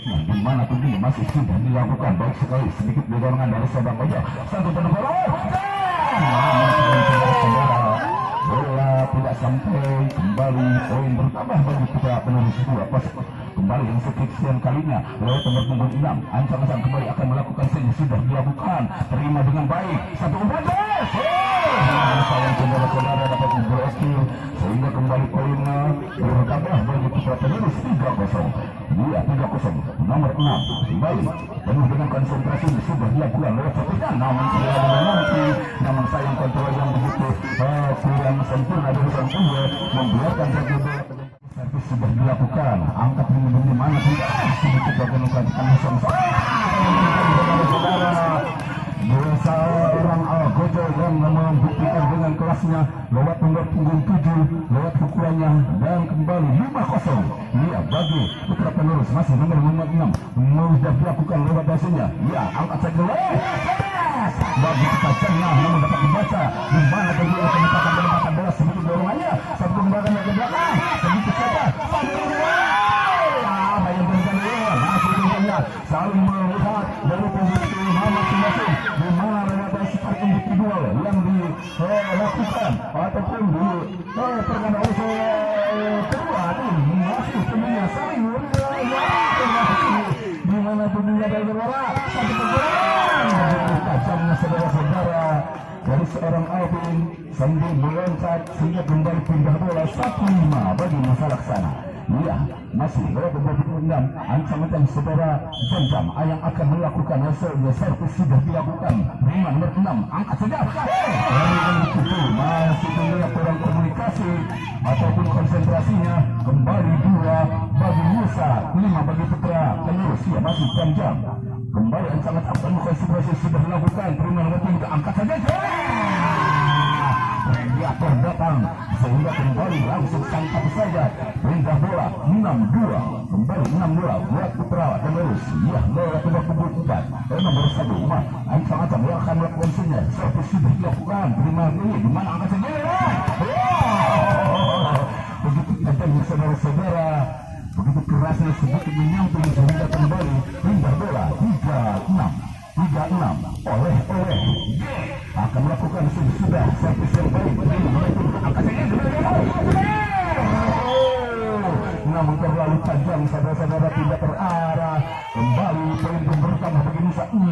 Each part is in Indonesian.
di mana tentunya masih sudah dilakukan baik sekali sedikit dorongan dari seorang Baja satu penempatan bola tidak sampai kembali poin bertambah bagi putra penerus dua pas kembali yang sekian kalinya lewat nomor punggung 6 ancam-ancam kembali akan melakukan saja sudah dilakukan terima dengan baik satu umpan sayang saudara-saudara dapat memblokir sehingga kembali poinnya bertambah bagi putra penerus 3-0 dia 3-0 nomor 6 kembali penuh dengan konsentrasi sudah dilakukan lewat satunya namun namun sayang kontrol yang begitu kurang sempurna dari sang punya membiarkan satu servis sudah dilakukan angkat di mana tidak sedikit bagian mengatakan saudara seorang Algojo yang membuktikan dengan kelasnya lewat nomor punggung 7 lewat pukulannya dan kembali 5-0 iya bagi putra penerus masih nomor 6 sudah dilakukan lewat dasarnya ya angkat saja bagi tajamnya namun dapat dibaca di mana kedua penempatan bola sedikit dorongannya satu kembaran ke belakang sedikit saja yang berjalan masih tinggalnya saling melihat dari posisi masing-masing di mana lewat seperti individual yang dilakukan ataupun terkena oleh kedua tim masih tentunya saling di mana tentunya dari luar satu pergerakan tajamnya saudara-saudara dari seorang Alvin sambil meloncat sehingga kembali pindah bola 1-5 bagi masa laksana. Iya, masih lewat beberapa undang ancam-ancam saudara Jam yang akan melakukan hasilnya servis sudah dilakukan prima nomor 6 angkat saja masih terlihat kurang komunikasi ataupun konsentrasinya kembali 2 bagi Musa 5 bagi Putra penerus ya masih Jam kembali ancam-ancam penuh konsentrasi sudah dilakukan prima nomor 3 angkat saja Predator datang sehingga kembali langsung sangkap saja pindah bola 6-2 kembali 6-2 buat Putra penerus ya lewat nomor punggung 4 nomor 1 ancam-ancam yang akan melakukan senya servis sudah dilakukan terima ini di mana angkat sendiri begitu kita saudara-saudara begitu kerasnya sedikit menyamping sehingga kembali pindah bola 3-6 oleh akan melakukan sudah servis yang baik namun terlalu tajam saudara-saudara tidak terarah kembali poin bertambah bagi Nusa 4-6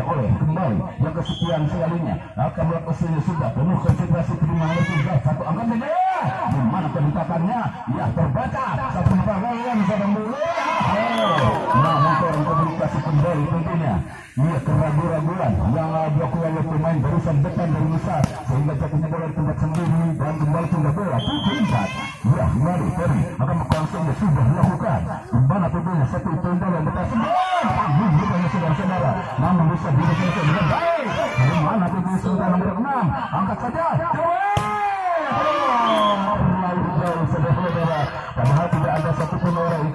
oleh kembali yang kesekian sekalinya akan melakukan sudah penuh konsentrasi terima nomor 3 satu angkat saja di mana peningkatannya ya terbaca satu perlawanan sedang dulu namun orang komunikasi kembali tentunya ia keraguan-raguan yang dilakukan oleh pemain barusan depan dari Nusa sehingga jatuhnya bola di tempat sendiri dan kembali pindah bola 7-4 ya kembali Ferry akan mengkonsumsi sudah dilakukan di mana tentunya satu tendang yang bekas bukannya saudara-saudara namun bisa dilakukan dengan baik di mana tentunya sudah nomor 6 angkat saja saudara-saudara padahal tidak ada satupun orang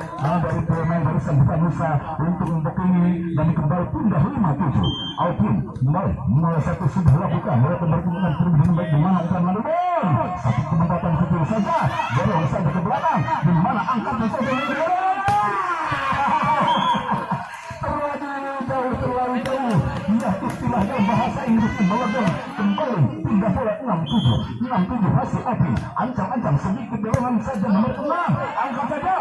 dari pemain barusan bukan Nusa untuk ini dan kembali pindah 5-7 Alvin kembali mulai satu sudah lakukan mulai pemberkungan dengan baik di mana akan melakukan satu penempatan kecil saja dorong saja ke belakang di mana angkat saja terlalu jauh ya istilahnya bahasa Inggris melodong kembali pindah bola 6-7 hasil Alvin ancam-ancam sedikit dorongan saja nomor 6 angkat saja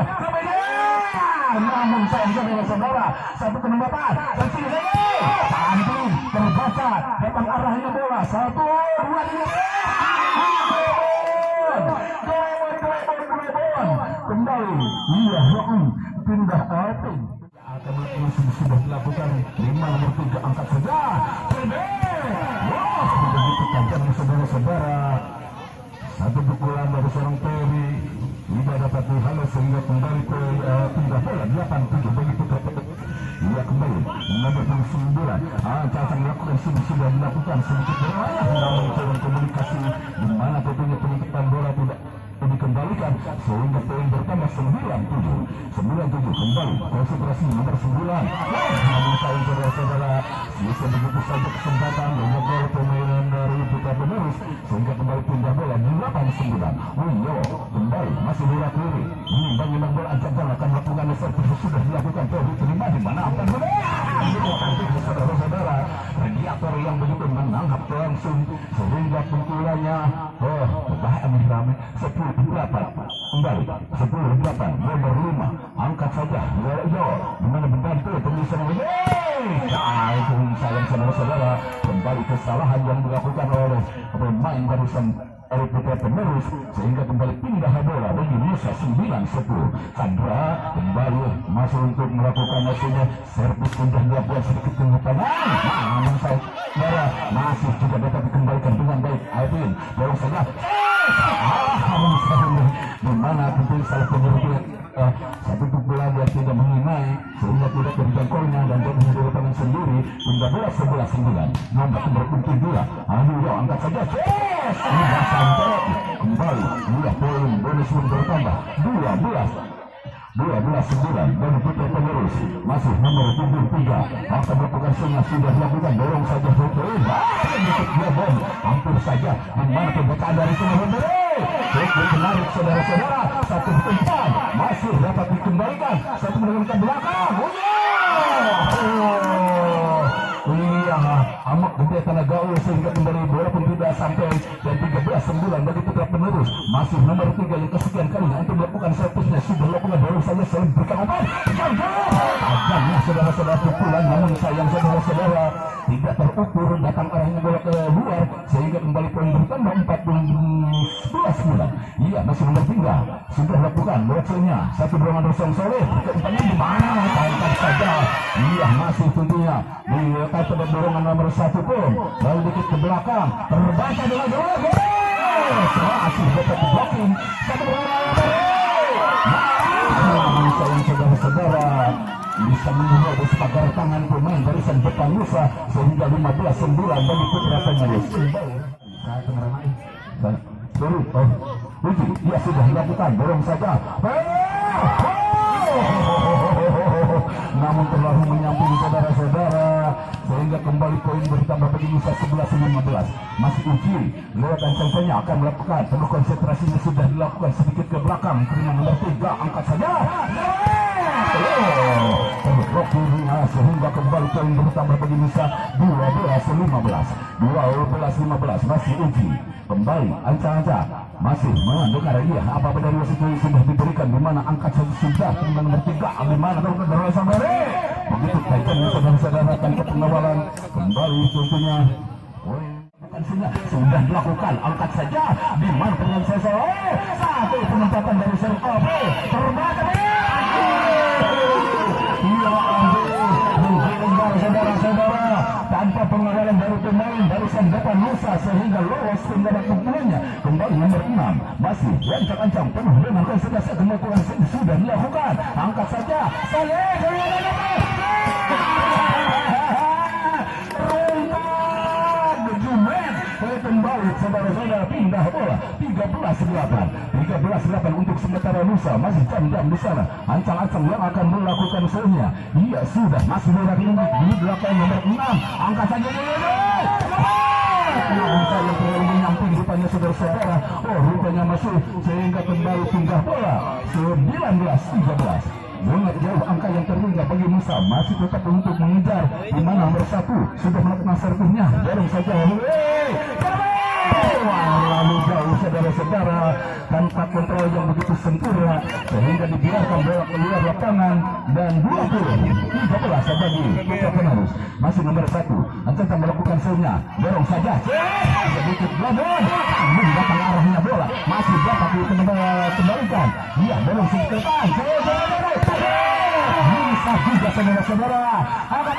namun sayang saudara satu penempatan kecil Alvin terbaca datang arahnya bola 1-2 kembali iya pindah Alvin akan sudah dilakukan 5 nomor 3 angkat saja begitu tajam saudara-saudara satu pukulan dari seorang Ferry tidak dapat dihalau sehingga kembali ke pindah bola 8-7 bagi Putra ia kembali nomor 9 akan melakukan sudah dilakukan sedikit berlayar namun turun komunikasi di mana tentunya peningkatan bola tidak dikembalikan sehingga poin bertambah 97 kembali konsentrasi nomor 9. Namun sayang saudara-saudara, bisa begitu saja kesempatan menyebar pemainan dari putra penerus sehingga kembali pindah bola 8-9. Wio kembali masih bola kiri mengimbangi bola ancaman akan melakukan servis sudah dilakukan diterima di mana akan saudara-saudara radiator yang begitu menangkap langsung sehingga pukulannya bahaya ramai 10-8 kembali 10-8 nomor 5 angkat saja di mana membantu penyusun itu sayang saudara-saudara kembali kesalahan yang dilakukan oleh pemain barusan dari putra penerus sehingga kembali pindah bola bagi Nusa 9-10. Sandra kembali masuk untuk melakukan hasilnya servis sudah dilakukan sedikit pengutangan namun saudara masih juga dapat dikembalikan dengan baik. Alvin baru saja di mana tentu salah penyerbu satu bola dia tidak menginai sehingga tidak terjangkaunya dan dia punya di tangan sendiri hingga bola 11-9 nomor berkunci 2 Ayo angkat saja sudah sampai kembali poin bonus pun bertambah 12-9 dari putra penerus masih nomor 73 akan melakukan sudah dilakukan dorong saja hampir saja di mana pembukaan dari semua menarik saudara-saudara satu tempat masih dapat dikembalikan satu menurunkan belakang amat gede tenaga sehingga kembali bola pun tidak sampai dan 13-9 bagi putra penerus masih nomor 3 yang kesekian kalinya untuk melakukan servisnya sudah melakukan baru saja selain berikan obat tajamnya saudara-saudara pukulan namun sayang saudara-saudara tidak terukur datang arahnya bola ke luar sehingga kembali poin bertambah 14-9. Iya masih nomor 3 sudah lakukan boxnya satu dorongan Rosan Soleh keempatnya di mana tangkap saja iya masih tentunya di kata dorongan nomor 1 pun lalu dikit ke belakang terbaca dengan bola masih dapat blocking satu bola sayang saudara-saudara bisa menunggu pagar tangan pemain barisan depan Nusa sehingga 15-9 bagi putra penerus. Uji, dia sudah dilakukan dorong saja namun terlalu menyamping saudara-saudara sehingga kembali poin bertambah bagi Nusa 11-15 masih Uji lewat ancang-ancangnya akan melakukan penuh konsentrasinya sudah dilakukan sedikit ke belakang terima nomor 3 angkat saja sehingga kembali poin bertambah bagi Nusa 12-15 masih Uji kembali ancang-ancang masih mendengar apa dari wasit sudah diberikan di mana angkat sudah dengan nomor 3 di mana dari Samare begitu tajamnya saudara-saudara tanpa pengawalan kembali tentunya sudah dilakukan angkat saja di mana dengan satu penempatan dari Serkop terbaca saudara-saudara tanpa pengawalan dari pemain barisan depan Nusa sehingga lolos mendapat pukulannya kembali nomor 6 masih ancang-ancang penuh dengan konsentrasi kemampuan sudah dilakukan angkat saja kembali saudara-saudara pindah bola 13-8 untuk sementara Nusa masih jam-jam di sana ancang-ancang yang akan melakukan show-nya iya sudah masih bola di belakang nomor 6 angkat saja yang terlalu menyamping rupanya saudara-saudara rupanya masuk sehingga kembali pindah bola 19-13 sangat jauh angka yang tertinggal bagi Nusa masih tetap untuk mengejar di mana nomor 1 sudah melakukan servisnya dorong saja lalu jauh saudara-saudara tanpa kontrol yang begitu sempurna sehingga dibiarkan bola keluar lapangan dan 13 bagi putra penerus masih nomor 1 ancang melakukan show-nya dorong saja sedikit belakang datang arahnya bola masih dapat dikembalikan dia dorong sedikit bisa juga saudara-saudara angkat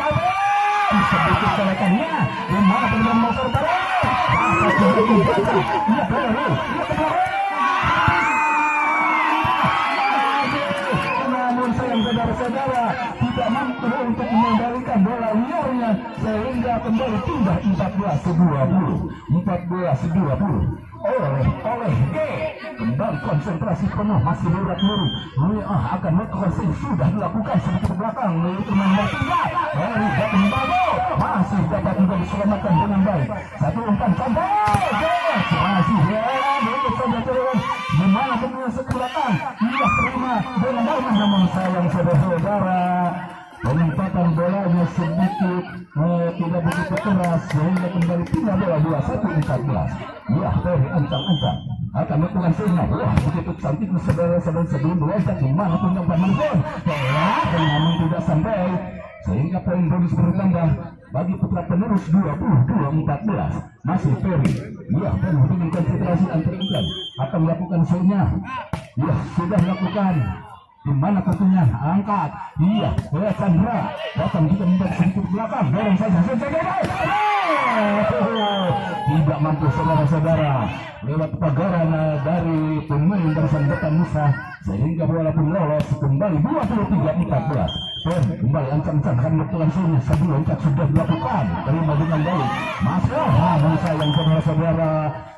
sedikit kelekannya di mana benar motor baru namun sayang saudara saudara-saudara tidak mampu untuk mengendalikan bola liarnya sehingga kembali pindah 14-20 oleh G kembali konsentrasi penuh masih berat dulu akan melakukan sudah dilakukan sedikit belakang yaitu nomor 3 dari Datin Bago masih dapat juga diselamatkan dengan baik satu umpan sampai masih gimana penyelesaian ke belakang ia terima dengan baik namun sayang saudara-saudara penempatan bolanya sedikit tidak begitu keras sehingga kembali pindah bola 21-14 ya dari ancang-ancang akan melakukan sinyal wah begitu cantik saudara-saudara sebelum meloncat dimana pun yang menonton namun tidak sampai sehingga poin bonus bertambah bagi putra penerus 22-14 masih Ferry ya penuh dengan konsentrasi antar-antar akan melakukan sinyal ya sudah melakukan di mana tentunya angkat iya Chandra datang juga membuat sedikit belakang dorong saja tidak mampu saudara-saudara lewat pagaran dari pemain barisan depan Musa sehingga bola pun lolos kembali 23-14 kembali ancang-ancang akan melakukan sini sebelum loncat sudah dilakukan terima dengan baik masuk namun sayang saudara-saudara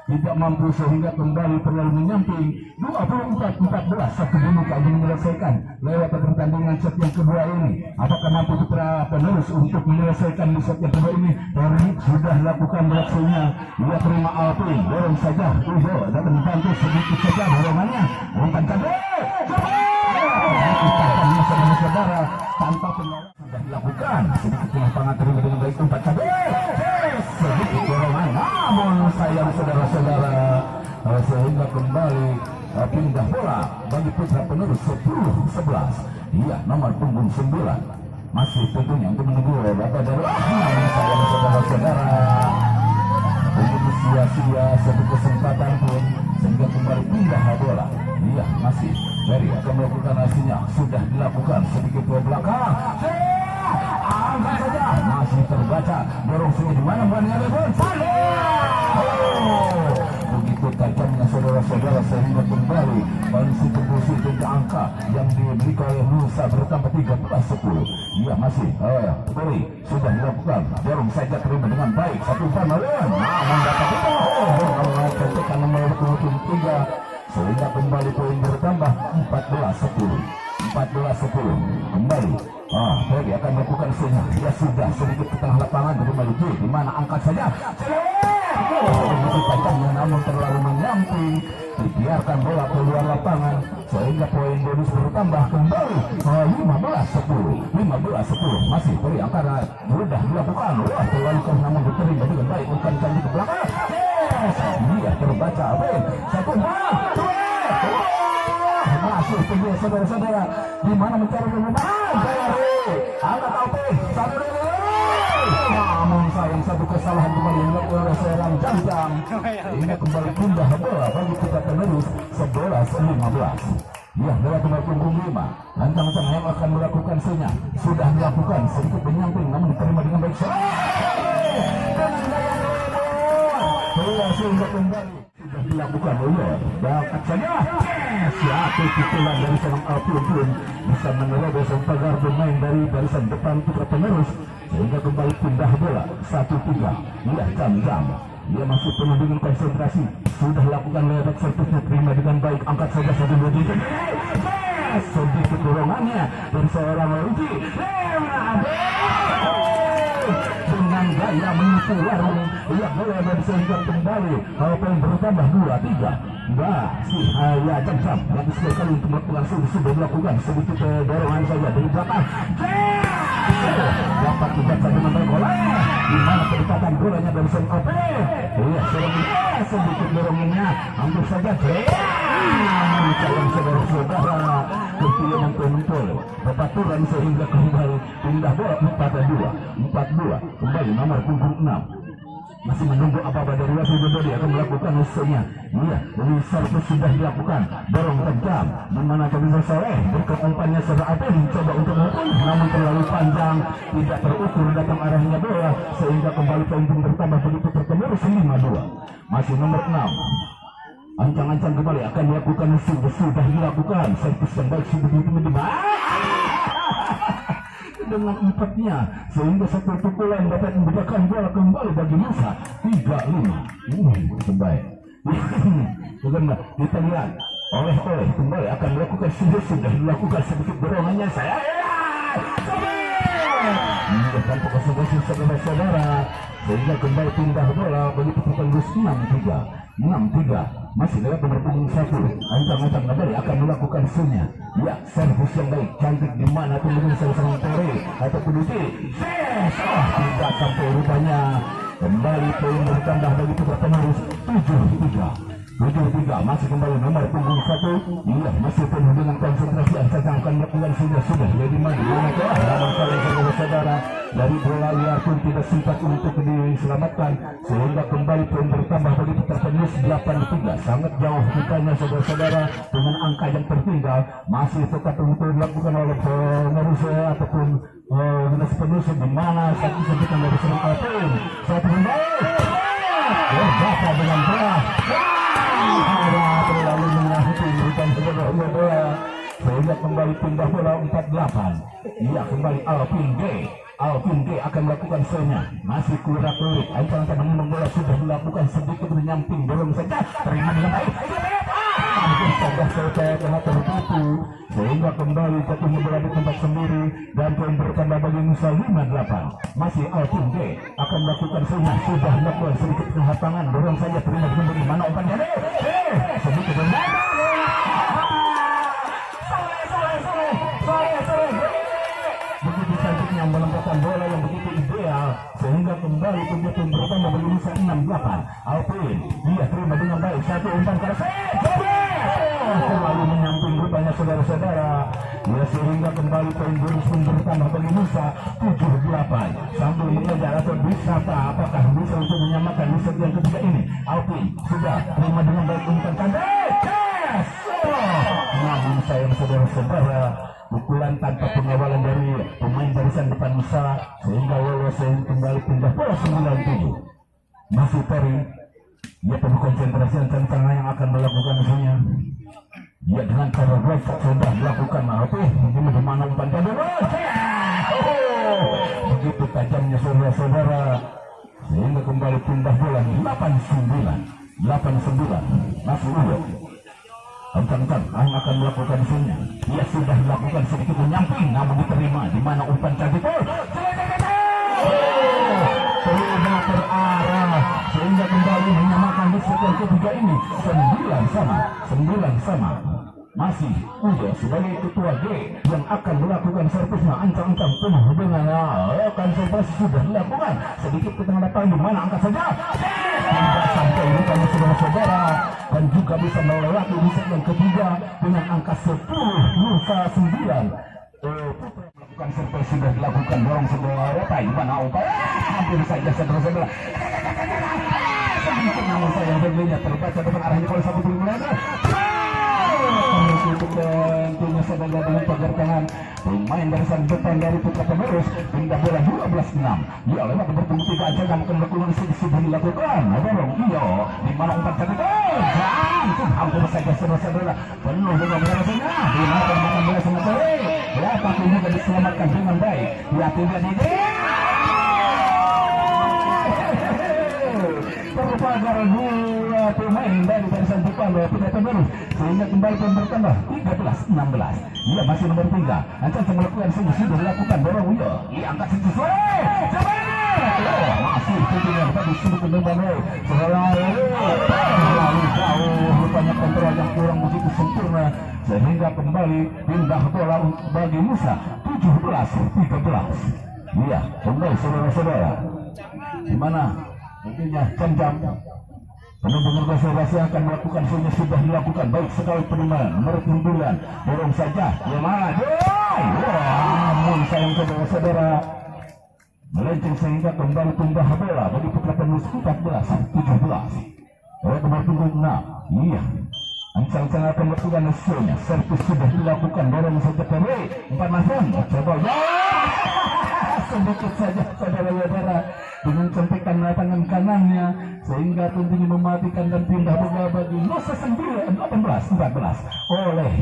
tidak mampu sehingga kembali terlalu menyamping 24-14 satu dulu kami menyelesaikan lewat pertandingan set yang kedua ini apakah mampu putra penerus untuk menyelesaikan di set yang kedua ini Ferry sudah lakukan reaksinya ia terima Alvin dorong saja Uzo dan membantu sedikit saja dorongannya umpan cabai saudara tanpa penolakan sudah dilakukan sedikit lapangan terima dengan baik umpan cabai sedikit dorongan namun sayang saudara-saudara sehingga kembali pindah bola bagi putra penerus 10-11 iya nomor punggung 9 masih tentunya untuk menunggu bapak dari sayang saudara-saudara begitu sia-sia satu kesempatan pun sehingga kembali pindah bola iya masih dari akan melakukan hasilnya sudah dilakukan sedikit ke belakang angkat saja masih terbaca dorong sini di mana bukannya Lebon begitu tajamnya saudara-saudara sehingga kembali kondisi posisi ke angka yang dimiliki oleh Nusa bertambah 13-10 iya masih Ferry sudah dilakukan dorong saja terima dengan baik satu umpan namun dapat contohkan nomor 23 sehingga kembali poin bertambah 14-10 kembali Ferry akan melakukan sinyal dia sudah sedikit ke tengah lapangan terima itu di mana angkat saja begitu tajamnya namun terlalu menyamping dibiarkan bola keluar lapangan sehingga poin bonus bertambah kembali 15-10 masih Ferry angkara mudah dilakukan terlalu keras namun diterima dengan baik bukan kali ke belakang dia terbaca satu bola masih tunggu saudara-saudara di mana mencari angkat satu namun sayang satu kesalahan kembali dilakukan oleh seorang Jam ini kembali pindah bola bagi kita penerus 11-15 ya bola nomor punggung 5 ancang-ancang yang akan melakukan sinyal sudah dilakukan sedikit menyamping namun diterima dengan baik bola sehingga kembali sudah dilakukan dapat saja satu pukulan dari seorang Alvin pun bisa menerobos pagar bermain dari barisan depan putra penerus sehingga kembali pindah bola 1-3 ia Jam dia masih penuh dengan konsentrasi sudah lakukan lewat servisnya terima dengan baik angkat saja satu dua tiga sedikit dorongannya dari seorang Ruji dengan gaya menipu warung ia bola dan sehingga kembali poin bertambah 2-3 si Haya Jam yang sekali untuk melakukan sudah dilakukan sedikit dorongan saja dari belakang dapat tidak saja membaik bola di mana kedekatan bolanya dari Sen OP sedikit dorongannya hampir saja sayang saudara-saudara ketika mentul bebaturan sehingga kembali pindah bola 4-2 kembali nomor punggung 6 masih menunggu apa-apa dari Wasil Bendodi akan melakukan ususnya iya dari servis sudah dilakukan dorong tajam di mana bisa Soleh berkat umpannya setelah apa mencoba untuk memukul namun terlalu panjang tidak terukur datang arahnya bola sehingga kembali poin bertambah begitu terpenuh 5-2 masih nomor 6 ancang-ancang kembali akan melakukan sudah dilakukan servis yang baik sudah dengan empatnya sehingga satu pukulan dapat membedakan bola kembali bagi Musa 3-5. Terbaik. Bagaimana kita lihat oleh kembali akan melakukan sudah dilakukan sedikit dorongannya saya. Tanpa konsentrasi saudara-saudara sehingga kembali pindah bola bagi pasukan Gus 6-3 masih dalam nomor punggung 1. Ancang-ancang kembali akan melakukan sunya. Ya, servis yang baik cantik di mana pun mungkin seorang Tore ataupun Uti. Tidak sampai rupanya. Kembali poin bertambah bagi putra penerus 7-3 masih kembali nomor punggung 1. Iya, masih penuh dengan konsentrasi Ancang akan melakukan sudah jadi mana namun kalian saudara dari bola liar pun tidak sempat untuk diselamatkan sehingga kembali poin bertambah bagi putra penerus 8-3. Sangat jauh rupanya saudara-saudara dengan angka yang tertinggal masih tetap untuk dilakukan oleh penerus ataupun dinas penerus di mana satu sebutan dari serang Alpin satu kembali berjasa dengan bola terlalu menyakiti bukan sebuah bola sehingga kembali pindah bola 4-8. Iya, kembali Alvin D akan melakukan show-nya. Masih kulit Ancang-ancang menembak bola sudah dilakukan sedikit menyamping dorong saja terima dengan baik mungkin saja selesai telah tertutup sehingga kembali jatuhnya bola di tempat sendiri dan poin bertambah bagi Musa 5-8. Masih Alvin D akan melakukan show-nya sudah melakukan sedikit kehatangan dorong saja terima dengan bagaimana umpannya sedikit berbeda begitu cantiknya melemparkan bola yang begitu ideal sehingga kembali penjatuh bertambah bagi Musa 6-8. Alvin dia terima dengan baik satu umpan keras terlalu menyamping rupanya saudara-saudara ya sehingga kembali poin bonus pun bertambah bagi Musa 7-8 sambil mengejar atau bisakah apakah bisa untuk menyamakan di set yang ketiga ini. Alvin sudah terima dengan baik umpan cantik namun sayang saudara-saudara pukulan tanpa pengawalan dari pemain barisan depan Musa sehingga lolos kembali pindah bola 9-7. Masih Peri ia penuh konsentrasi Ancang yang akan melakukan musuhnya. Ia dengan cara refleks sudah melakukan ini bagaimana umpan begitu tajamnya saudara-saudara sehingga kembali pindah bola 8-9 masih Uyo Ancang akan melakukan musuhnya. Ia sudah melakukan sedikit menyamping namun diterima di mana umpan cantik terima terarah sehingga kembali menyamakan di set yang ketiga ini 9 sama. Masih Ujo sebagai ketua G yang akan melakukan servisnya. Ancang penuh dengan konsentrasi sudah dilakukan sedikit ke tengah lapangan di mana angkat saja tidak sampai rupanya saudara-saudara dan juga bisa melewati di set yang ketiga dengan angka 10 Musa 9. Melakukan servis sudah dilakukan dorong saudara di mana upaya hampir saja saudara-saudara namun sayang tentunya terbaca dengan arahnya oleh satu meter untuk tentunya saudara dengan pagar tangan pemain barisan depan dari putra penerus pindah bola 12-6 ya lewat nomor 3 aja yang akan melakukan sudah dilakukan dorong di mana umpan cantik hampir saja saudara-saudara penuh dengan berasanya di mana akan bola sama Tore ya tapi juga diselamatkan dengan baik ya tidak terpagar dua pemain dari barisan depan tidak penerus sehingga kembali pun bertambah 13-16. Ia masih nomor 3 Ancang melakukan sudah dilakukan dorong Uyo ia angkat sesuai masih tentunya tadi sudah kembali terlalu jauh rupanya kontrol yang kurang begitu sempurna sehingga kembali pindah bola bagi Musa 17-13. Iya kembali saudara-saudara di mana tentunya jam penuh konsentrasi akan melakukan sudah dilakukan baik sekali penerimaan nomor 9 dorong saja yang mana namun sayang saudara-saudara melenceng sehingga kembali pindah bola bagi putra penerus 14-17 oleh nomor 6. Iya Ancang akan melakukan hasilnya servis sudah dilakukan dorong saja Tore 4 coba sedikit saja saudara-saudara dengan centekan tangan kanannya sehingga tentunya mematikan dan pindah bola bagi Nusa 18-14 oleh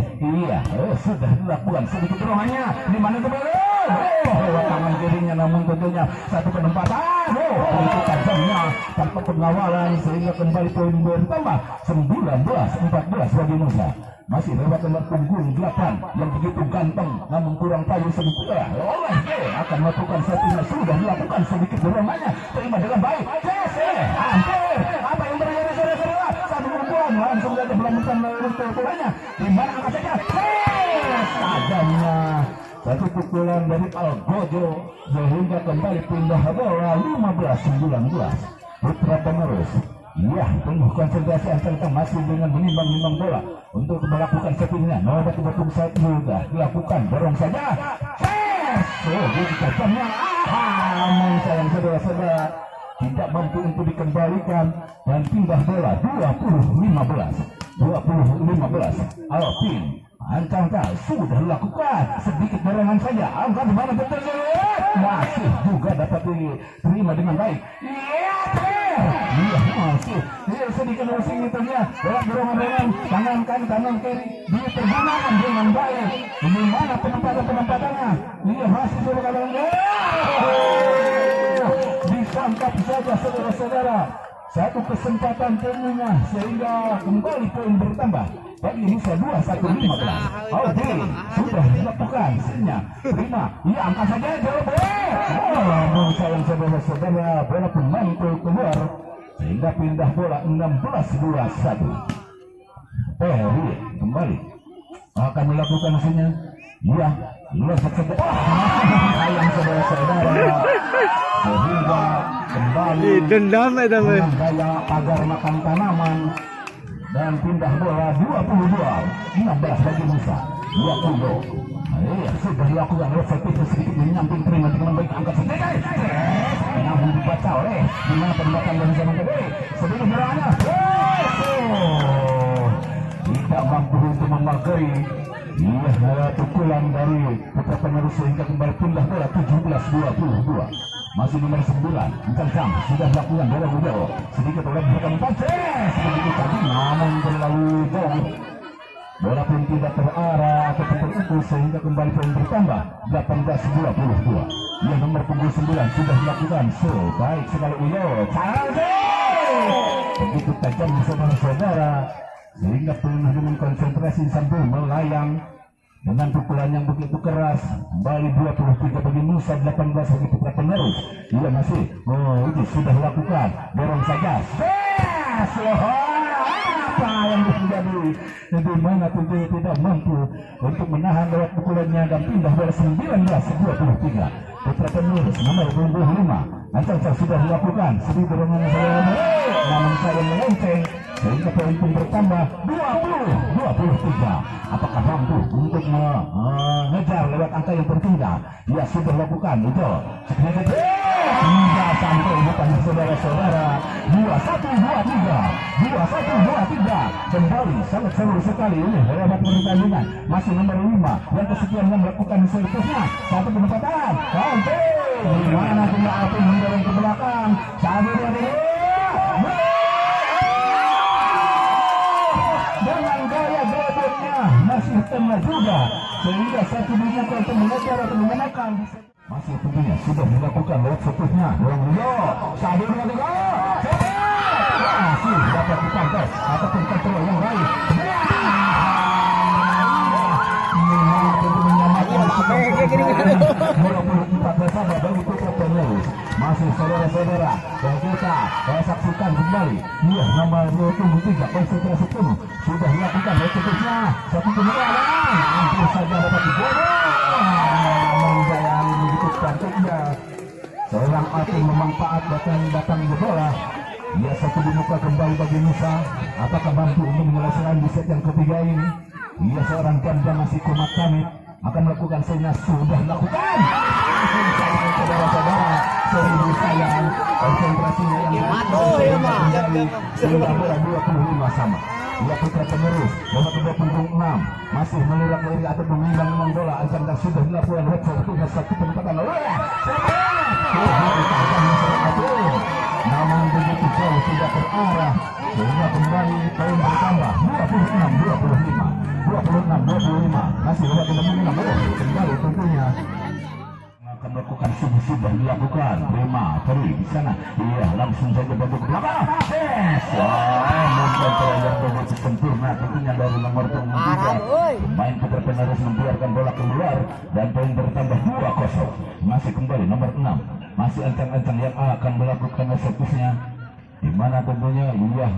sudah dilakukan sedikit dorongannya di mana kembali lewat tangan kirinya, namun tentunya satu penempatan itu tajamnya tanpa pengawalan sehingga kembali poin bertambah 19-14 bagi Nusa. Masih lewat nomor punggung 8 yang begitu ganteng namun kurang payu sedikit. Oleh akan melakukan satunya, sudah dilakukan sedikit dorongannya, terima dengan baik. Hampir apa yang terjadi saudara-saudara, satu pukulan langsung saja melanjutkan untuk pukulannya. Di mana angkat saja tajamnya satu pukulan dari Algojo sehingga kembali pindah bola 15-19. Putra penerus ya penuh konsentrasi antara masih dengan menimbang-nimbang bola untuk melakukan settingnya. Nobat betul saat juga dilakukan, dorong saja. Begitu tajamnya, namun sayang saudara-saudara tidak mampu untuk dikembalikan dan pindah bola 20-15. Alvin Ancangka sudah dilakukan sedikit dorongan saja. Angka di mana betul masih juga dapat diterima dengan baik. Iya masih sedikit racing itunya dalam dorongan tangan kiri dia tergunakan dengan baik. Di mana penempatannya? Iya masih dorongan disangkap saja saudara-saudara. Satu kesempatan tentunya sehingga kembali poin bertambah bagi Nusa 21-15. Oke, sudah dilakukan sehingga terima. Iya angkat saja jawab. Sayang saudara-saudara, bola pemain keluar sehingga pindah bola 16-21. Peri kembali akan melakukan sehingga. Iya, luar saja. Sayang saudara-saudara sehingga kembali dendam dengan gaya agar makan tanaman dan pindah bola 22-16 bagi Nusa 20. Sudah dilakukan oleh Fetih sedikit menyamping terima dengan baik angkat sedikit namun dibaca oleh dimana penempatan dari zaman kedua sedikit beranya tidak mampu untuk memakai pukulan dari putra penerus sehingga kembali pindah bola 17-22. Masih nomor 9 Encang sudah dilakukan bola Bujo sedikit oleh bukan Pances sedikit tadi namun terlalu jauh, bola pun tidak terarah atau terukur sehingga kembali poin bertambah 18-22. Yang nomor punggung 9 sudah dilakukan baik sekali Uyo begitu tajam saudara-saudara sehingga penuh dengan konsentrasi sambil melayang dengan pukulan yang begitu keras. Kembali 23 bagi Nusa, 18 bagi putra penerus. Ia masih ini sudah lakukan dorong saja. Apa yang terjadi? Di mana tentunya tidak mampu untuk menahan lewat pukulannya dan pindah bola 19-23. Putra penerus nomor 25 Ancang sudah dilakukan sedih dorongan namun saya melenceng sehingga poin pun bertambah 20-23. Apakah mampu untuk mengejar lewat angka yang tertinggal? Ia sudah lakukan itu hingga sampai bukan saudara-saudara 21-23 kembali sangat seru sekali ini lewat pertandingan. Masih nomor 5 yang kesekian yang melakukan servisnya satu penempatan di mana punya api mendorong ke belakang satu dengan gaya bebeknya masih tengah juga sehingga satu dibuka untuk mengejar atau memenangkan. Masih tentunya sudah dilakukan lewat servisnya dorong Rio satu dengan tiga masih dapat dipantas ataupun kontrol yang baik. Masih saudara-saudara dan kita saksikan kembali nomor 23 konsentrasi penuh sudah dilakukan berikutnya satu penyerangan hampir saja dapat diborong namun sayang begitu cantiknya seorang atlet memanfaatkan datang di bola. Ia satu dimuka kembali bagi Nusa. Apakah mampu untuk menyelesaikan di set yang ketiga ini? Ia seorang ganda masih kumat Kamit akan melakukan sehingga sudah dilakukan. Saudara-saudara, seribu sayang konsentrasinya yang sehingga bola 25 sama. Ia putra penerus nomor 26 masih melirik lari atau menimbang bola. Ancang sudah dilakukan waktu satu penempatan namun begitu jauh tidak terarah sehingga kembali poin bertambah 26-25 masih lewat dengan kembali tentunya melakukan sudah dilakukan. Prima Ferry di sana. Iya, langsung saja bantu ke belakang. Yes. Wah, mungkin terlihat begitu sempurna tentunya dari nomor punggung 3. Pemain putar penerus membiarkan bola keluar dan poin bertambah 2-0. Masih kembali nomor 6. Masih ancang-ancang yang akan melakukan eksekusinya. Di mana tentunya iya,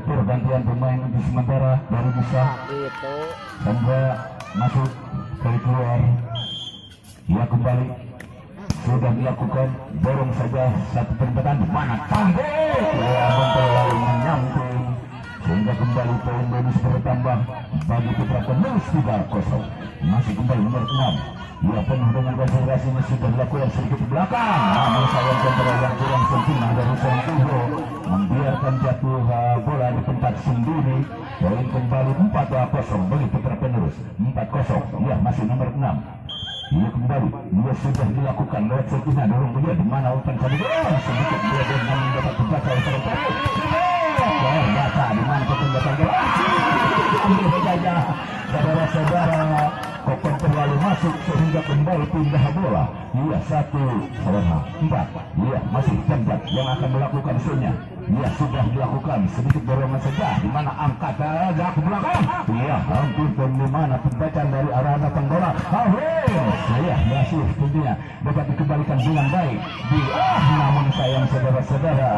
pergantian pemain untuk sementara baru bisa. Sandra masuk dari keluar. Ia kembali sudah dilakukan, dorong saja satu perempatan di mana tangguh terlalu menyamping sehingga kembali poin bonus bertambah bagi Putra Penerus 3-0. Masih kembali nomor 6. Ia penuh dengan konsentrasinya sudah dilakukan sedikit ke belakang. Namun sayang kontra yang kurang sempurna dari seorang Tuho membiarkan jatuh bola di tempat sendiri. Poin kembali 4-0 bagi Putra Penerus. 4-0. Ia masih nomor 6. Ia kembali, ia sudah dilakukan lewat sekitar dorong dia di mana umpan tadi sedikit dia dengan mendapat dibaca oleh data di mana ketunggatan saja saudara-saudara Kokon terlalu masuk sehingga kembali pindah bola. Ia 1-4. Ia masih Jamjat yang akan melakukan show-nya. Ia sudah dilakukan sedikit dorongan saja di mana angkat saja ke belakang. Ia hampir pun di mana pembacaan dari arah datang bola. Saya masih tentunya dapat dikembalikan dengan baik. Namun sayang saudara-saudara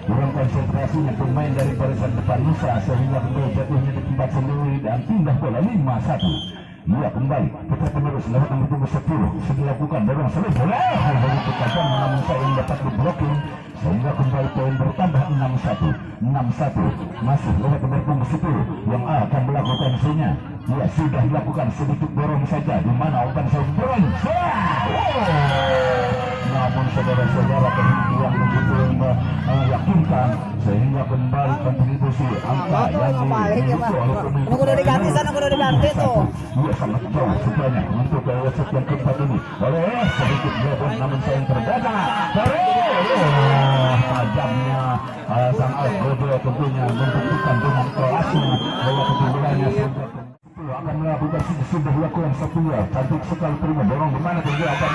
kurang konsentrasinya pemain dari barisan depan Nusa sehingga kembali jatuhnya di tempat sendiri dan pindah bola 5-1. Ia kembali Putra Penerus lewat nomor punggung 10 sudah dilakukan dorong seluruh bola begitu tajam namun sayang dapat diblokir sehingga kembali poin bertambah 6-1 masih lewat nomor punggung 10 yang akan melakukan show-nya. Ia sudah dilakukan sedikit dorong saja di mana umpan saya namun saudara-saudara yang begitu meyakinkan sehingga kembali kontribusi angka yang dimiliki oleh pemain. Udah diganti sana, udah diganti tuh. Ia sangat jauh sebenarnya untuk wasit yang keempat ini. Oleh sedikit belakang namun sayang terbaca. Tajamnya sang Algodo tentunya membuktikan dengan kelasnya bahwa keunggulannya akan melakukan sudah dilakukan satu ya cantik sekali Prima dorong di mana terjadi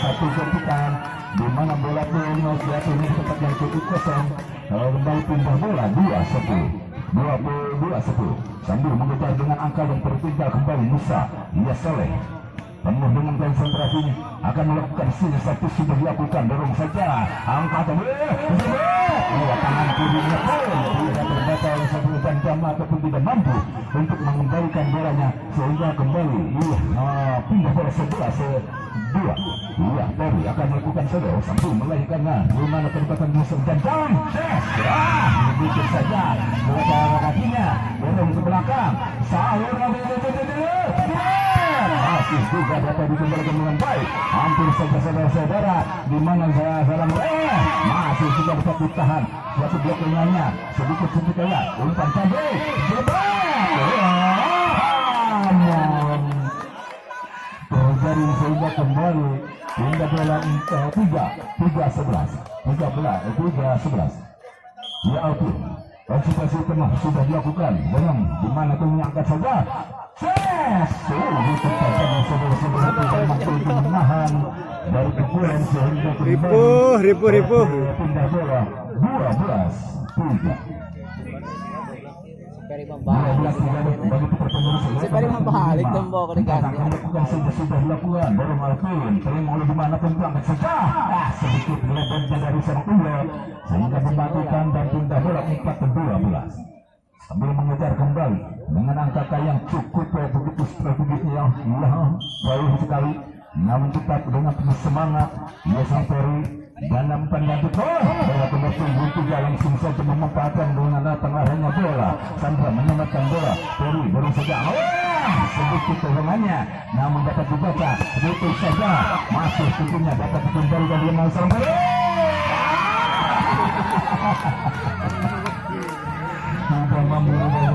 satu jemputan di mana bola pun jatuh di tempat yang cukup kosong kembali pindah bola 2-1 sambil mengejar dengan angka yang tertinggal kembali Nusa. Ia Soleh penuh dengan konsentrasinya akan melakukan satu sudah dilakukan dorong saja angka tangan kirinya tidak terbaca oleh satu jam ataupun tidak mampu untuk mengembalikan bolanya sehingga kembali pindah bola 11-2. Polri akan melakukan solo sambil melahirkannya di mana kedekatan musuh jam begitu saja bola kakinya dorong ke belakang sahur masih juga dapat dikembalikan dengan baik hampir saja saudara-saudara di mana saya salah masih juga dapat ditahan suatu bloknya sedikit ya umpan cabai terjadi sehingga kembali hingga bola 3-11 ya Alpin konsentrasi tengah sudah dilakukan dengan di mana tengah angkat saja menahan dari pukulan sehingga ribu pindah bola 12-3. Peri membalik tembo ke diganti. Sudah dilakukan dorong Alvin sering oleh di mana pun angkat saja sedikit melebarnya dari sang ular sehingga mematikan dan pindah bola 4-12 sambil mengejar kembali dengan angka yang cukup begitu strategisnya baik sekali namun tetap dengan penuh semangat ia sang Peri dan umpan lanjut bola punggung 3 langsung saja memanfaatkan dengan datang arahnya bola Sandra menyelamatkan bola Peri baru saja sedikit dorongannya namun dapat dibaca itu saja masih tentunya dapat dikembalikan dengan sang Peri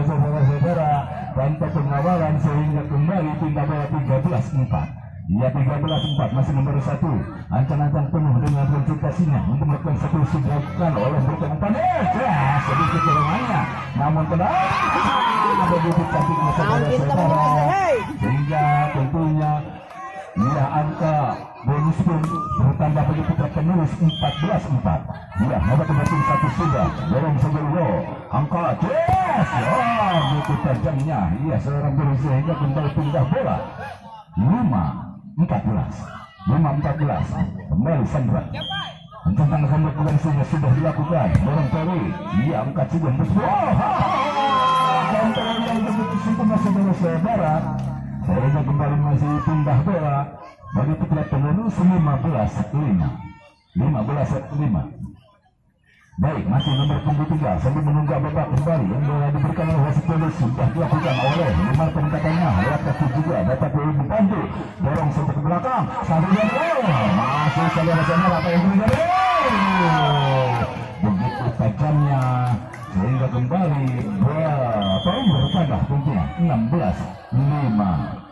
saudara-saudara tanpa pengawalan sehingga kembali pindah bola 13-4. Ia 13-4 masih nomor 1 ancang-ancang penuh dengan konsentrasinya untuk melakukan satu dilakukan oleh bertemu panik sedikit dorongannya namun begitu cantiknya saudara-saudara sehingga tentunya ia angka bonus pun bertambah bagi putra penerus 14-4. Ya, nomor tim satu sudah dorong saja lo angkat yes, itu tajamnya. Iya, seorang guru sehingga kembali pindah bola 5-14 kembali Sandra. Tentang akan melakukan sudah dilakukan dorong Terry. Iya, angkat sudah kontrol yang begitu sempurna saudara-saudara. Sehingga kembali masih pindah bola bagi putra penerus 15-5. Baik, masih nomor punggung 3 sambil menunggu babak kembali yang bola diberikan oleh wasit polisi sudah dilakukan oleh Limar peningkatannya lewat kaki juga dapat membantu dorong sampai ke belakang sambil masih saudara-saudara apa yang terjadi begitu tajamnya sehingga kembali bola bertambah tentunya 16-5.